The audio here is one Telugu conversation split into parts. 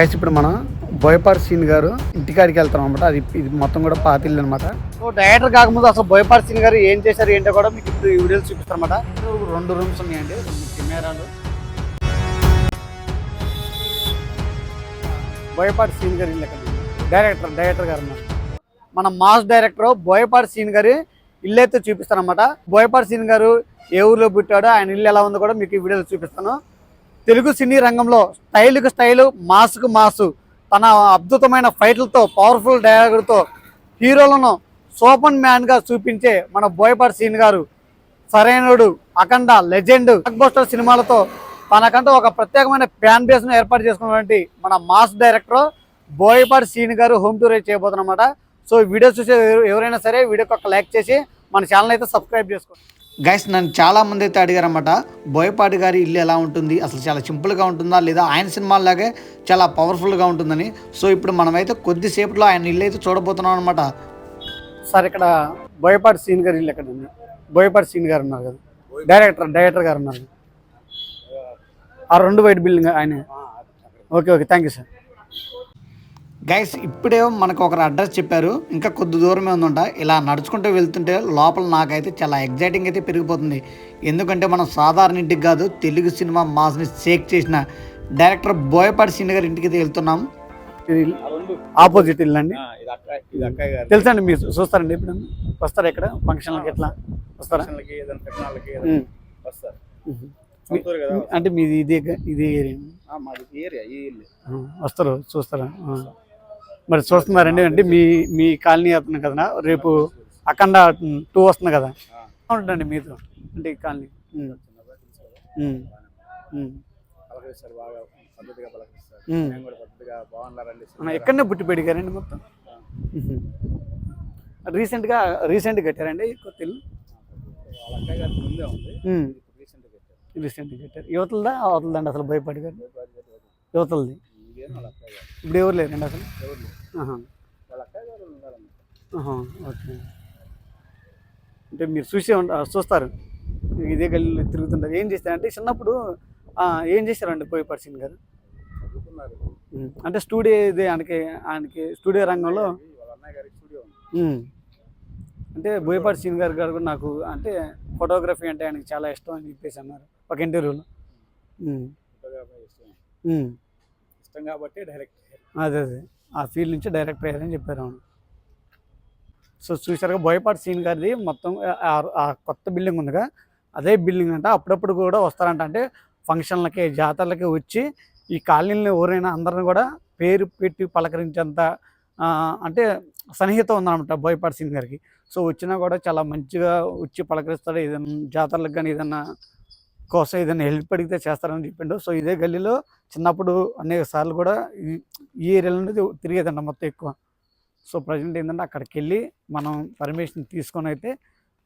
గైస్ ఇప్పుడు మనం బోయపాటి సీన్ గారు ఇంటికాడికి వెళ్తాం అనమాట. ఇది మొత్తం కూడా పాతిల్లు అనమాట. సో డైరెక్టర్ కాకముందు అసలు బోయపాటి సీన్ గారు ఏం చేశారు ఏంటో కూడా మీకు ఇప్పుడు ఈ వీడియోలు చూపిస్తాను అనమాట. 2 రూమ్స్ ఉన్నాయండి, 2 కెమెరాలు. బోయపాటి సీన్ గారు ఇల్లు ఎక్కడ డైరెక్టర్ గారు అన్నమాట. మన మాస్ డైరెక్టర్ బోయపాటి సీన్ గారి ఇల్లు అయితే చూపిస్తాను అనమాట. బోయపాటి సీన్ గారు ఏ ఊర్లో పుట్టాడో, ఆయన ఇల్లు ఎలా ఉందో కూడా మీకు ఈ వీడియోలో చూపిస్తాను. తెలుగు సినీ రంగంలో స్టైల్కి స్టైలు, మాస్కు మాసు, తన అద్భుతమైన ఫైట్లతో, పవర్ఫుల్ డైలాగులతో హీరోలను సూపర్ మ్యాన్గా చూపించే మన బోయపాటి సీన్ గారు సరైనడు, అఖండ, లెజెండ్, బ్లాక్ బస్టర్ సినిమాలతో తనకంటూ ఒక ప్రత్యేకమైన ఫ్యాన్ బేస్ను ఏర్పాటు చేసుకున్నటువంటి మన మాస్ డైరెక్టర్ బోయపాటి సీన్ గారు హోమ్ టూర్ అయితే చేయబోతున్నమాట. సో వీడియో చూసే ఎవరైనా సరే వీడియోకి ఒక లైక్ చేసి మన ఛానల్ అయితే సబ్స్క్రైబ్ చేసుకోండి. గైస్, నన్ను చాలామంది అయితే అడిగారన్నమాట, బోయపాటి గారి ఇల్లు ఎలా ఉంటుంది, అసలు చాలా సింపుల్గా ఉంటుందా లేదా ఆయన సినిమాలాగే చాలా పవర్ఫుల్గా ఉంటుందని. సో ఇప్పుడు మనమైతే కొద్దిసేపట్లో ఆయన ఇల్లు అయితే చూడబోతున్నాం అనమాట. సార్, ఇక్కడ బోయపాటి సీన్ గారి ఇల్లు ఎక్కడ ఉంది? బోయపాటి సీన్ గారు ఉన్నారు కదా, డైరెక్టర్ గారు ఉన్నారు. ఆ 2 వైట్ బిల్డింగ్ ఆయన. Okay, thank you sir. Guys, ఇప్పుడే మనకు ఒకరు అడ్రస్ చెప్పారు, ఇంకా కొద్ది దూరమే ఉందంట. ఇలా నడుచుకుంటూ వెళ్తుంటే లోపల నాకైతే చాలా ఎగ్జైటింగ్ అయితే పెరిగిపోతుంది. ఎందుకంటే మనం సాధారణ ఇంటికి కాదు, తెలుగు సినిమా మాస్ని షేక్ చేసిన డైరెక్టర్ బోయపాటి సీన్ గారి ఇంటికి అయితే వెళ్తున్నాం. ఆపోజిట్ ఇల్లు అండి, తెలుసా అండి? మీరు చూస్తారండి, ఇప్పుడు వస్తారా ఇక్కడ ఫంక్షన్లకి? ఎట్లా వస్తారా? అంటే మీది ఇది ఏరియా వస్తారు, చూస్తారా? మరి చూస్తున్నారండి. అంటే మీ కాలనీ అవుతుంది కదా, రేపు అఖండ 2 వస్తుంది కదా, ఉంటుందండి మీతో అంటే ఈ కాలనీ. ఎక్కడనే పుట్టి పెడిగారండి మొత్తం. రీసెంట్గా కట్టారండి కొత్త ఇల్లు? రీసెంట్గా కట్టారు. యువతలదా అవతలదండి అసలు బోయపాటి గారు? యువతలది. ఇప్పుడు ఎవరు లేరండి అసలు? ఓకే. అంటే మీరు చూస్తారు, ఇదే గల్లీలో తిరుగుతుంటారు. ఏం చేస్తారంటే చిన్నప్పుడు ఏం చేశారండి బోయపాటి సీన్ గారు? అంటే స్టూడియో ఇది ఆయనకి స్టూడియో రంగంలో. అంటే బోయపాటి సీన్ గారు కూడా నాకు అంటే ఫోటోగ్రఫీ అంటే ఆయనకి చాలా ఇష్టం అని చెప్పేసి అన్నారు ఒక ఇంటర్వ్యూలో. ఇష్టం కాబట్టి డైరెక్ట్ అదే ఆ ఫీల్డ్ నుంచి డైరెక్టర్ అయ్యారని చెప్పారు. అవును. సో చూసారుగా బోయపాటి సీన్ గారిది మొత్తం ఆ కొత్త బిల్డింగ్ ఉందిగా, అదే బిల్డింగ్ అంట. అప్పుడప్పుడు కూడా వస్తారంట, అంటే ఫంక్షన్లకి, జాతరలకి వచ్చి ఈ కాలనీని ఎవరైనా అందరిని కూడా పేరు పెట్టి పలకరించేంత అంటే సన్నిహితం ఉందన్నమాట బోయపాటి సీన్ గారికి. సో వచ్చినా కూడా చాలా మంచిగా వచ్చి పలకరిస్తాడు. ఏదైనా జాతరలకు కానీ ఏదైనా కోసం ఏదైనా హెల్ప్ అడిగితే చేస్తారని చెప్పిండు. సో ఇదే గల్లీలో చిన్నప్పుడు అనేక సార్లు కూడా ఈ ఏరియాలో తిరిగేదంట మొత్తం ఎక్కువ. సో ప్రజెంట్ ఏంటంటే అక్కడికి వెళ్ళి మనం పర్మిషన్ తీసుకొని అయితే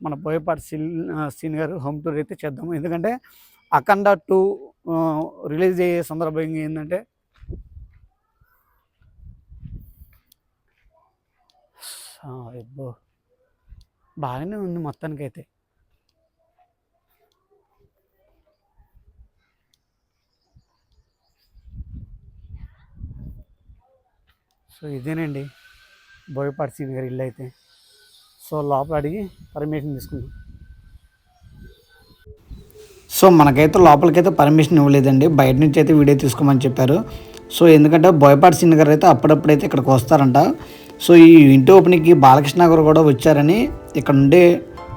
మన బోయపాటి సీన్ గారు హోమ్ టూర్ అయితే చేద్దాము. ఎందుకంటే అఖండ 2 రిలీజ్ అయ్యే సందర్భంగా ఏంటంటే బాగానే ఉంది మొత్తానికైతే. సో ఇదేనండి బోయపాటి సీన్ గారి ఇల్లు అయితే. సో లోపల అడిగి పర్మిషన్ తీసుకుందాం. సో మనకైతే లోపలికైతే పర్మిషన్ ఇవ్వలేదండి, బయట నుంచి అయితే వీడియో తీసుకోమని చెప్పారు. సో ఎందుకంటే బోయపాటి సీన్ గారు అయితే అప్పుడప్పుడైతే ఇక్కడికి వస్తారంట. సో ఈ ఇంటి ఓపెనింగ్కి బాలకృష్ణ గారు కూడా వచ్చారని ఇక్కడ ఉండే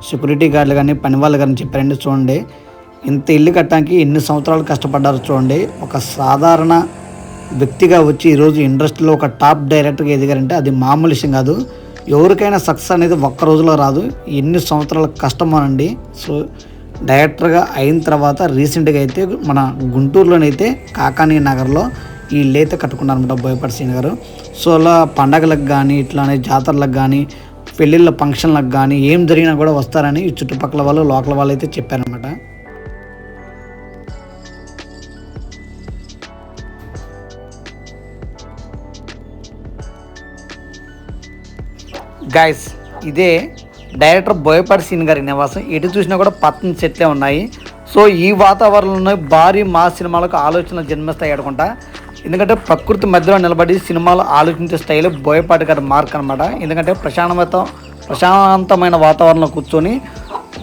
సెక్యూరిటీ గార్డులు కానీ పని వాళ్ళు కానీ చెప్పారండి. చూడండి, ఇంత ఇల్లు కట్టడానికి ఎన్ని సంవత్సరాలు కష్టపడ్డారు చూడండి. ఒక సాధారణ వ్యక్తిగా వచ్చి ఈరోజు ఇండస్ట్రీలో ఒక టాప్ డైరెక్టర్గా ఎదిగారంటే అది మామూలు విషయం కాదు. ఎవరికైనా సక్సెస్ అనేది ఒక్క రోజులో రాదు, ఎన్ని సంవత్సరాల కష్టమోనండి. సో డైరెక్టర్గా అయిన తర్వాత రీసెంట్గా అయితే మన గుంటూరులోనైతే కాకానీ నగర్లో ఈ ఇల్లు అయితే కట్టుకున్నారన్నమాట బోయపాటి సీన్ గారు. సో అలా పండగలకు కానీ ఇట్లానే జాతరలకు కానీ పెళ్ళిళ్ళ ఫంక్షన్లకు కానీ ఏం జరిగినా కూడా వస్తారని ఈ చుట్టుపక్కల వాళ్ళు, లోకల్ వాళ్ళు అయితే చెప్పారనమాట. గైస్, ఇదే డైరెక్టర్ బోయపాటి సీన్ గారి నివాసం. ఎటు చూసినా కూడా పచ్చని చెట్లే ఉన్నాయి. సో ఈ వాతావరణంలో భారీ మాస్ సినిమాలకు ఆలోచనలు జన్మిస్తాయి అనుకుంటా. ఎందుకంటే ప్రకృతి మధ్యలో నిలబడి సినిమాలు ఆలోచించే స్టైల్ బోయపాటి గారి మార్క్ అనమాట. ఎందుకంటే ప్రశాంతమైన వాతావరణంలో కూర్చొని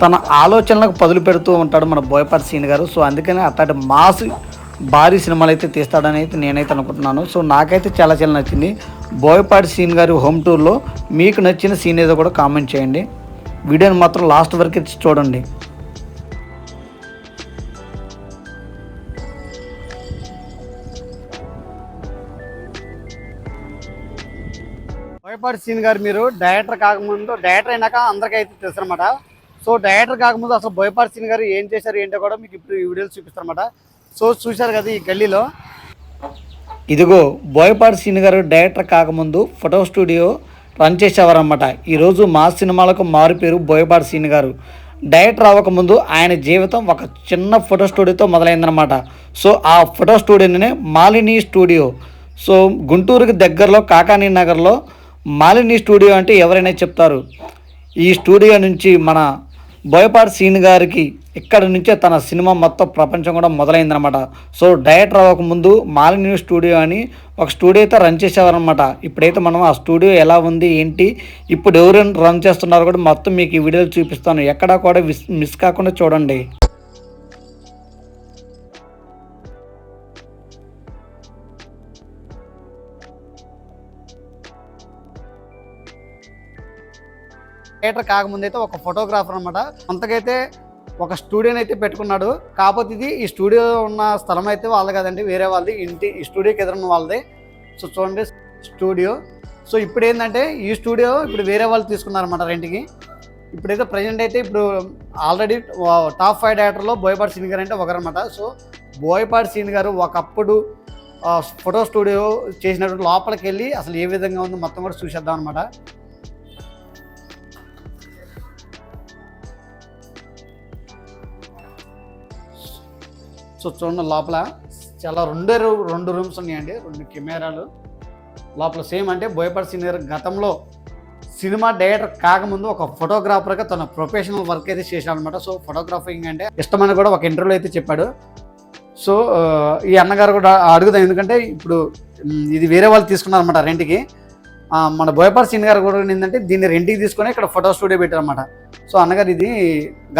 తన ఆలోచనలకు పదులు పెడుతూ ఉంటాడు మన బోయపాటి సీన్ గారు. సో అందుకని అట్లాంటి మాస్ భారీ సినిమాలు అయితే తీస్తాడని అయితే నేనైతే అనుకుంటున్నాను. సో నాకైతే చాలా చాలా నచ్చింది బోయపాటి సీన్ గారి హోమ్ టూర్లో. మీకు నచ్చిన సీన్ ఏదో కూడా కామెంట్ చేయండి. వీడియోని మాత్రం లాస్ట్ వరకు చూడండి. బోయపాటి సీన్ గారు మీరు డైరెక్టర్ కాకముందు, డైరెక్టర్ అయినాక అందరికీ అయితే తెలుసు అనమాట. సో డైరెక్టర్ కాకముందు అసలు బోయపాటి సీన్ గారు ఏం చేశారు ఏంటో కూడా మీకు ఇప్పుడు ఈ వీడియోలు చూపిస్తారన్నమాట. సో చూశారు కదా ఈ గల్లీలో, ఇదిగో బోయపాటి సీన్ గారు డైరెక్టర్ కాకముందు ఫోటో స్టూడియో రన్ చేసేవారన్నమాట. ఈరోజు మా సినిమాలకు మారు పేరు బోయపాటి సీన్ గారు. డైరెక్టర్ అవ్వకముందు ఆయన జీవితం ఒక చిన్న ఫోటో స్టూడియోతో మొదలైందనమాట. సో ఆ ఫోటో స్టూడియోనే మాలిని స్టూడియో. సో గుంటూరుకి దగ్గరలో కాకానీ నగర్లో మాలిని స్టూడియో అంటే ఎవరైనా చెప్తారు. ఈ స్టూడియో నుంచి మన బోయపాటి సీన్ గారికి ఇక్కడ నుంచే తన సినిమా మొత్తం ప్రపంచం కూడా మొదలైందనమాట. సో డైరెక్టర్ అవ్వకముందు మాలిని స్టూడియో అని ఒక స్టూడియో అయితే రన్ చేసేవారనమాట. ఇప్పుడైతే మనం ఆ స్టూడియో ఎలా ఉంది ఏంటి, ఇప్పుడు ఎవరైనా రన్ చేస్తున్నారో కూడా మొత్తం మీకు ఈ వీడియోలు చూపిస్తాను. ఎక్కడా కూడా మిస్ కాకుండా చూడండి. థియేటర్ కాకముందు అయితే ఒక ఫోటోగ్రాఫర్ అనమాట. అంతకైతే ఒక స్టూడియోని అయితే పెట్టుకున్నాడు. కాకపోతే ఈ స్టూడియో ఉన్న స్థలం అయితే వాళ్ళది కదండి, వేరే వాళ్ళది. ఈ స్టూడియోకి ఎదురున్న వాళ్ళది. సో చూడండి స్టూడియో. సో ఇప్పుడు ఏంటంటే ఈ స్టూడియో ఇప్పుడు వేరే వాళ్ళు తీసుకున్నారన్నమాట రెంట్కి. ఇప్పుడైతే ప్రజెంట్ అయితే ఇప్పుడు ఆల్రెడీ టాప్ 5 డైరెక్టర్లో బోయపాటి సీన్ గారు అంటే ఒకరన్నమాట. సో బోయపాటి సీన్ గారు ఒకప్పుడు ఫోటో స్టూడియో చేసినటువంటి లోపలికి వెళ్ళి అసలు ఏ విధంగా ఉందో మొత్తం కూడా చూసేద్దాం అనమాట. సో చూడండి లోపల చాలా రెండు రూమ్స్ ఉన్నాయండి, 2 కెమెరాలు లోపల. సేమ్ అంటే బోయపాటి సీన్ గారు గతంలో సినిమా డైరెక్టర్ కాకముందు ఒక ఫోటోగ్రాఫర్గా తన ప్రొఫెషనల్ వర్క్ అయితే చేశాడు అనమాట. సో ఫోటోగ్రాఫింగ్ అంటే ఇష్టమని కూడా ఒక ఇంటర్వ్యూలో అయితే చెప్పాడు. సో ఈ అన్నగారు కూడా అడుగుదాం, ఎందుకంటే ఇప్పుడు ఇది వేరే వాళ్ళు తీసుకున్నారన్నమాట రెంట్కి. మన బోయపాటి సీన్ గారు కూడా ఏంటంటే దీన్ని రెంట్కి తీసుకొని ఇక్కడ ఫోటో స్టూడియో పెట్టారన్నమాట. సో అన్నగారు ఇది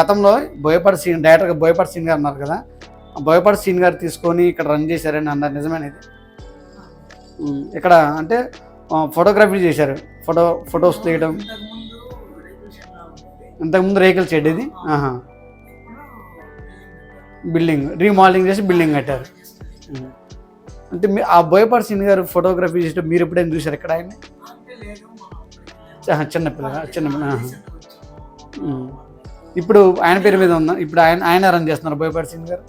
గతంలో డైరెక్టర్గా బోయపాటి సీన్ గారు అన్నారు కదా, బోయపాటి సీన్ గారు తీసుకొని ఇక్కడ రన్ చేశారని అన్నారు. నిజమేనది. ఇక్కడ అంటే ఫోటోగ్రఫీ చేశారు, ఫొటోస్ తీయడం. ఇంతకుముందు రేకుల షెడ్ ఇది. బిల్డింగ్ రీమోడలింగ్ చేసి బిల్డింగ్ కట్టారు. అంటే ఆ బోయపాటి సీన్ గారు ఫోటోగ్రఫీ చేసేటప్పుడు మీరు ఎప్పుడైనా చూశారు ఇక్కడ ఆయన? చిన్నపిల్ల. ఇప్పుడు ఆయన పేరు మీద ఉందా? ఇప్పుడు ఆయన రన్ చేస్తున్నారు బోయపాటి సీన్ గారు?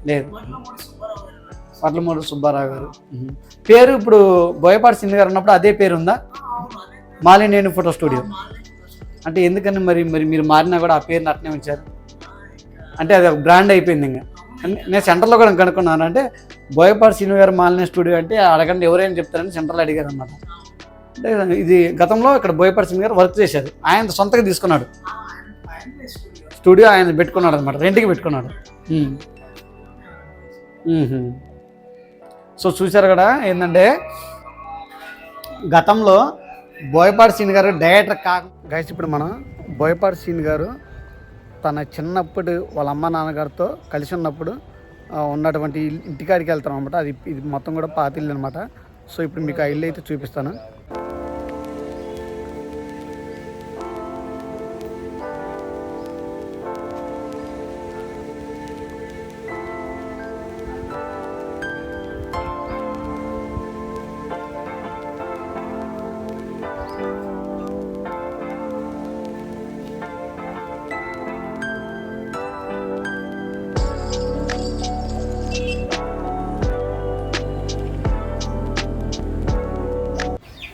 లేదు, వడ్లమూడి సుబ్బారావు గారు పేరు. ఇప్పుడు బోయపాటి సీన్ గారు ఉన్నప్పుడు అదే పేరు ఉందా? Malineni photo studio. అంటే ఎందుకని మరి మీరు మారినా కూడా ఆ పేరుని అట్నే ఉంచారు? అంటే అది ఒక బ్రాండ్ అయిపోయింది. ఇంకా నేను సెంటర్లో కూడా కనుక్కున్నాను. అంటే బోయపాటి సీన్ గారు మాలినేని స్టూడియో అంటే అడగండి ఎవరైనా చెప్తారని సెంటర్లో అడిగారు అన్నమాట. అంటే ఇది గతంలో ఇక్కడ బోయపాటి సీన్ గారు వర్క్ చేశారు, ఆయన సొంతగా తీసుకున్నాడు స్టూడియో, ఆయన పెట్టుకున్నాడు అనమాట, రెంట్కి పెట్టుకున్నాడు. సో చూశారు కదా ఏంటంటే గతంలో బోయపాటి సీన్ గారు డైరెక్టర్ గైస్. ఇప్పుడు మనం బోయపాటి సీన్ గారు తన చిన్నప్పుడు వాళ్ళ అమ్మ నాన్నగారితో కలిసి ఉన్నప్పుడు ఉన్నటువంటి ఇంటికాడికి వెళ్తాం అనమాట. ఇది మొత్తం కూడా పాత ఇల్లు అనమాట. సో ఇప్పుడు మీకు ఆ ఇల్లు అయితే చూపిస్తాను.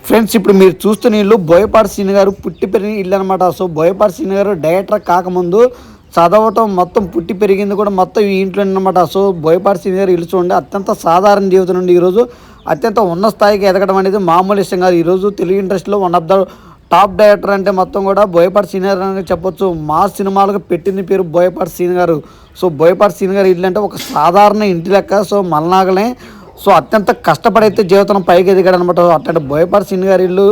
ఫ్రెండ్స్ ఇప్పుడు మీరు చూస్తున్న ఇల్లు బోయపాటి సీన్ గారు పుట్టి పెరిగిన ఇల్లు అనమాట. సో బోయపాటి సీన్ గారు డైరెక్టర్ కాకముందు చదవటం మొత్తం పుట్టి పెరిగింది కూడా మొత్తం ఈ ఇంట్లో అనమాట. సో బోయపాటి సీన్ గారు ఇల్లు చూడండి, అత్యంత సాధారణ జీవితం నుండి ఈరోజు అత్యంత ఉన్నత స్థాయికి ఎదగడం అనేది మామూలు విషయం కాదు. ఈరోజు తెలుగు ఇండస్ట్రీలో one of the top director అంటే మొత్తం కూడా బోయపాటి సీన్ గారు అని చెప్పొచ్చు. మా సినిమాలకు పెట్టింది పేరు బోయపాటి సీన్ గారు. సో బోయపాటి సీన్ గారు ఇల్లు అంటే ఒక సాధారణ ఇంటి లెక్క. సో మలనాగలే సో అత్యంత కష్టపడైతే జీవితం పైకి ఎదిగాడు అనమాట. అట్లాంటి బోయపాటి సీన్ గారి ఇల్లు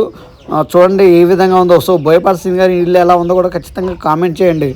చూడండి ఏ విధంగా ఉందో. సో బోయపాటి సీన్ గారి ఇల్లు ఎలా ఉందో కూడా ఖచ్చితంగా కామెంట్ చేయండి.